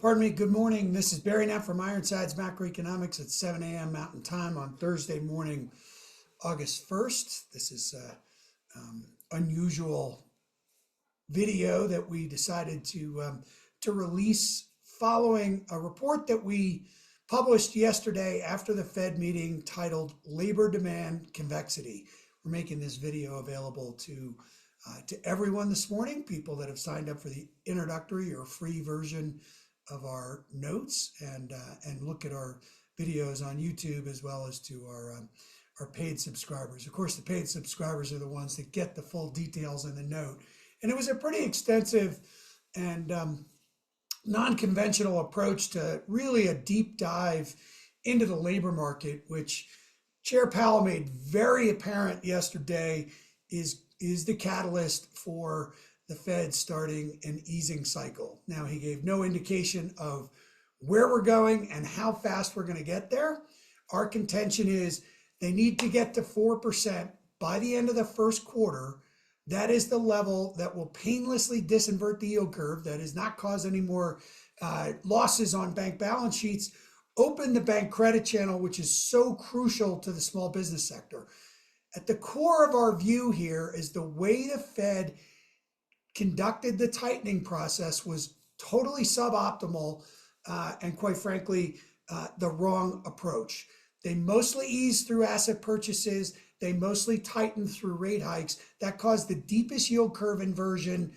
Pardon me, good morning. This is Barry Knapp from Ironsides Macroeconomics at 7 a.m. Mountain Time on Thursday morning, August 1st. This is an unusual video that we decided to release following a report that we published yesterday after the Fed meeting titled Labor Demand Convexity. We're making this video available to everyone this morning, people that have signed up for the introductory or free version of our notes and look at our videos on YouTube, as well as to our paid subscribers. Of course, the paid subscribers are the ones that get the full details in the note. And it was a pretty extensive and non-conventional approach to really a deep dive into the labor market, which Chair Powell made very apparent yesterday is the catalyst for the Fed starting an easing cycle. Now, he gave no indication of where we're going and how fast we're going to get there. Our contention is they need to get to 4% by the end of the first quarter. That is the level that will painlessly disinvert the yield curve, that is not cause any more losses on bank balance sheets, open the bank credit channel, which is so crucial to the small business sector. At the core of our view here is the way the Fed conducted the tightening process was totally suboptimal and quite frankly, the wrong approach. They mostly eased through asset purchases. They mostly tightened through rate hikes. That caused the deepest yield curve inversion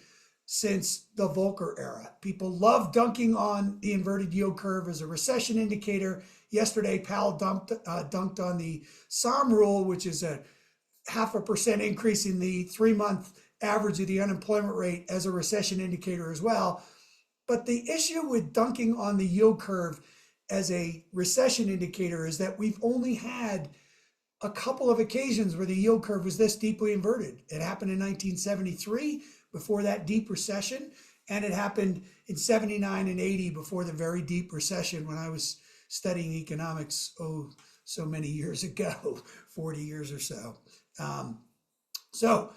since the Volcker era. People love dunking on the inverted yield curve as a recession indicator. Yesterday, Powell dunked on the SOM rule, which is a 0.5% increase in the 3-month average of the unemployment rate, as a recession indicator as well. But the issue with dunking on the yield curve as a recession indicator is that we've only had a couple of occasions where the yield curve was this deeply inverted. It happened in 1973 before that deep recession, and it happened in 79 and 80 before the very deep recession when I was studying economics, so many years ago, 40 years or so. So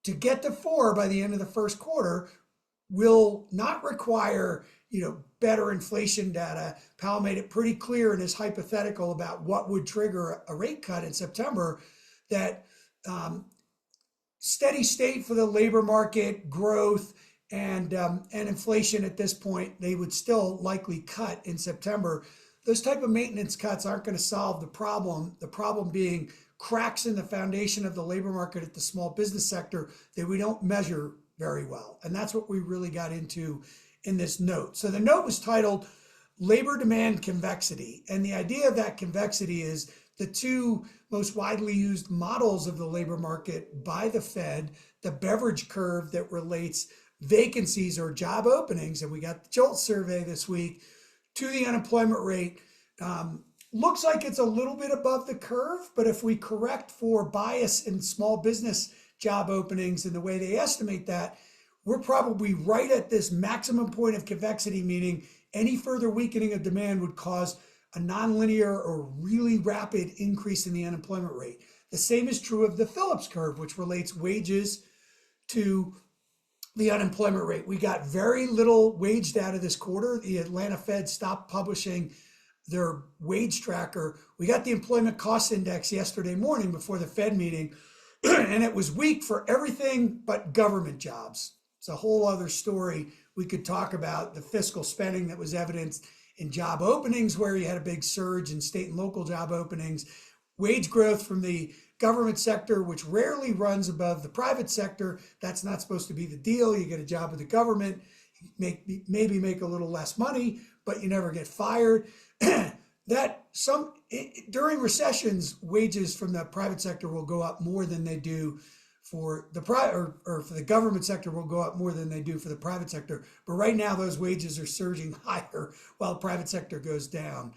to get to 4 by the end of the first quarter will not require, better inflation data. Powell made it pretty clear in his hypothetical about what would trigger a rate cut in September, that steady state for the labor market growth and inflation at this point, they would still likely cut in September. Those type of maintenance cuts aren't going to solve the problem. The problem being cracks in the foundation of the labor market at the small business sector that we don't measure very well. And that's what we really got into in this note. So the note was titled Labor Demand Convexity. And the idea of that convexity is the two most widely used models of the labor market by the Fed, the beverage curve that relates vacancies or job openings, and we got the JOLT survey this week, to the unemployment rate. Looks like it's a little bit above the curve, but if we correct for bias in small business job openings and the way they estimate that, we're probably right at this maximum point of convexity, meaning any further weakening of demand would cause a nonlinear or really rapid increase in the unemployment rate. The same is true of the Phillips curve, which relates wages to the unemployment rate. We got very little wage data this quarter. The Atlanta Fed stopped publishing their wage tracker. We got the employment cost index yesterday morning before the Fed meeting, and it was weak for everything but government jobs. It's a whole other story. We could talk about the fiscal spending that was evidenced in job openings, where you had a big surge in state and local job openings, wage growth from the government sector, which rarely runs above the private sector. That's not supposed to be the deal. You get a job with the government, maybe make a little less money, but you never get fired. During recessions, wages from the private sector will go up more than they do for the for the government sector will go up more than they do for the private sector. But right now, those wages are surging higher while the private sector goes down.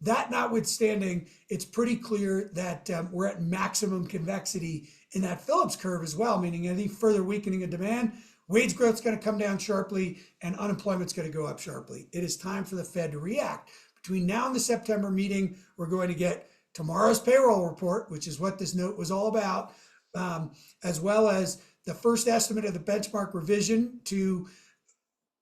That notwithstanding, it's pretty clear that we're at maximum convexity in that Phillips curve as well, meaning any further weakening of demand, wage growth is going to come down sharply and unemployment's going to go up sharply. It is time for the Fed to react. Between now and the September meeting, we're going to get tomorrow's payroll report, which is what this note was all about, as well as the first estimate of the benchmark revision to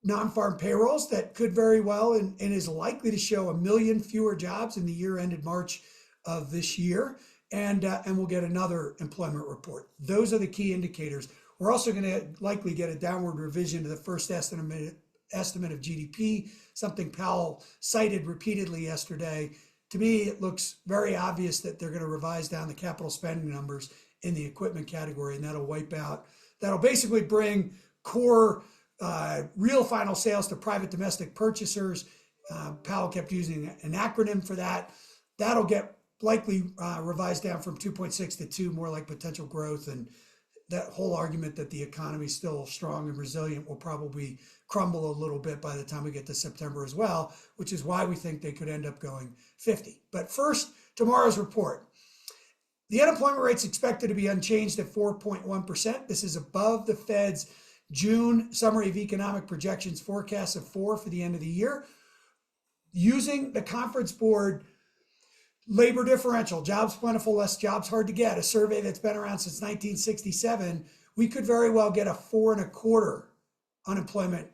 non-farm payrolls that could very well and is likely to show 1 million fewer jobs in the year ended March of this year. And we'll get another employment report. Those are the key indicators. We're also going to likely get a downward revision to the first estimate of GDP, something Powell cited repeatedly yesterday. To me, it looks very obvious that they're going to revise down the capital spending numbers in the equipment category, and that'll basically bring core real final sales to private domestic purchasers. Powell kept using an acronym for that. That'll get likely revised down from 2.6 to 2, more like potential growth. And that whole argument that the economy is still strong and resilient will probably crumble a little bit by the time we get to September as well, which is why we think they could end up going 50. But first, tomorrow's report. The unemployment rate's expected to be unchanged at 4.1%. This is above the Fed's June Summary of Economic Projections forecast of 4 for the end of the year. Using the Conference Board labor differential, jobs plentiful, less jobs hard to get, a survey that's been around since 1967, we could very well get a 4.25 unemployment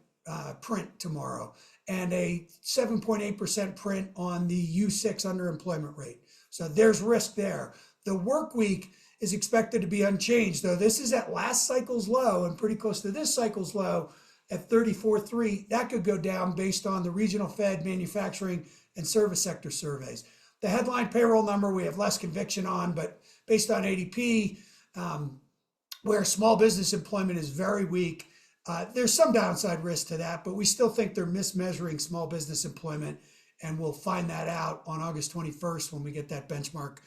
print tomorrow and a 7.8% print on the U6 underemployment rate. So there's risk there. The work week is expected to be unchanged, though this is at last cycle's low and pretty close to this cycle's low at 34.3. That could go down based on the regional Fed, manufacturing, and service sector surveys. The headline payroll number we have less conviction on, but based on ADP, where small business employment is very weak, there's some downside risk to that, but we still think they're mismeasuring small business employment, and we'll find that out on August 21st when we get that benchmark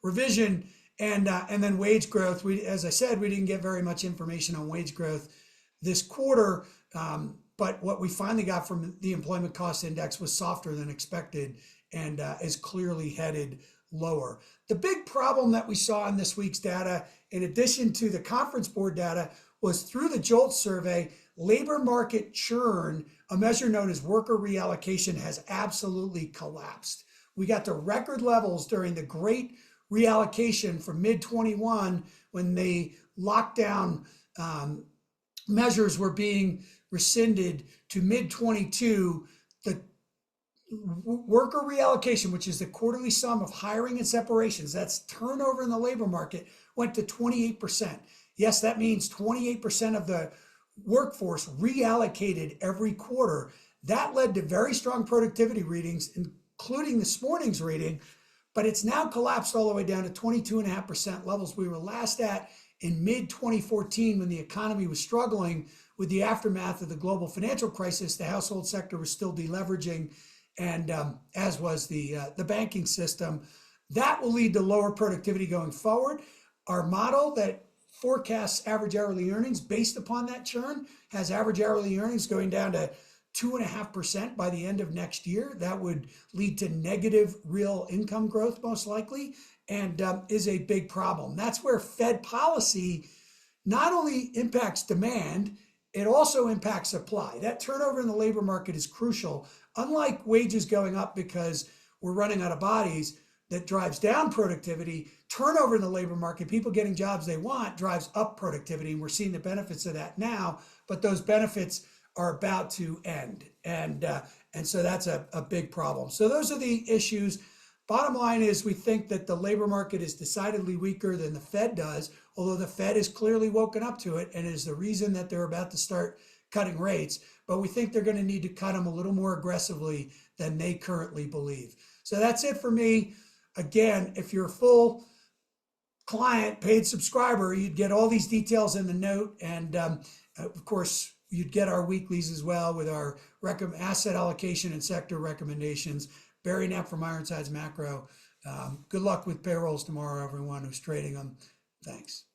revision. And then wage growth, as I said, we didn't get very much information on wage growth this quarter, but what we finally got from the employment cost index was softer than expected and is clearly headed lower. The big problem that we saw in this week's data, in addition to the Conference Board data, was through the JOLT survey, labor market churn, a measure known as worker reallocation, has absolutely collapsed. We got to record levels during the great reallocation from mid-21 when the lockdown measures were being rescinded to mid-22. The worker reallocation, which is the quarterly sum of hiring and separations, that's turnover in the labor market, went to 28%. Yes, that means 28% of the workforce reallocated every quarter. That led to very strong productivity readings, including this morning's reading, but it's now collapsed all the way down to 22.5% levels we were last at in mid-2014 when the economy was struggling with the aftermath of the global financial crisis. The household sector was still deleveraging, and as was the banking system. That will lead to lower productivity going forward. Our model that forecasts average hourly earnings based upon that churn has average hourly earnings going down to 2.5% by the end of next year. That would lead to negative real income growth, most likely, and is a big problem. That's where Fed policy not only impacts demand, it also impacts supply. That turnover in the labor market is crucial. Unlike wages going up because we're running out of bodies, that drives down productivity, turnover in the labor market, people getting jobs they want, drives up productivity. And we're seeing the benefits of that now, but those benefits are about to end. And so that's a big problem. So those are the issues. Bottom line is we think that the labor market is decidedly weaker than the Fed does, although the Fed has clearly woken up to it and is the reason that they're about to start cutting rates. But we think they're going to need to cut them a little more aggressively than they currently believe. So that's it for me. Again, if you're a full client, paid subscriber, you'd get all these details in the note. And of course, you'd get our weeklies as well with our asset allocation and sector recommendations. Barry Knapp from Ironsides Macro. Good luck with payrolls tomorrow, everyone who's trading them. Thanks.